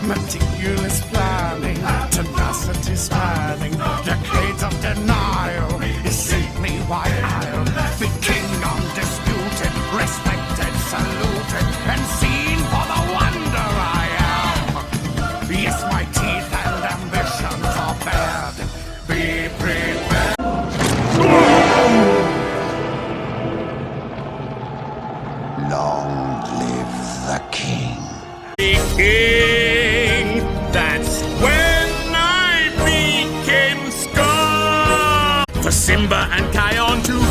Meticulous planning, tenacity spanning, decades of denial is simply why I'll be king undisputed, respected, saluted, and seen for the wonder I am. Yes, my teeth and ambitions are bared. Be prepared. Long live the king. King, that's when I became Scar. For Simba and Kion to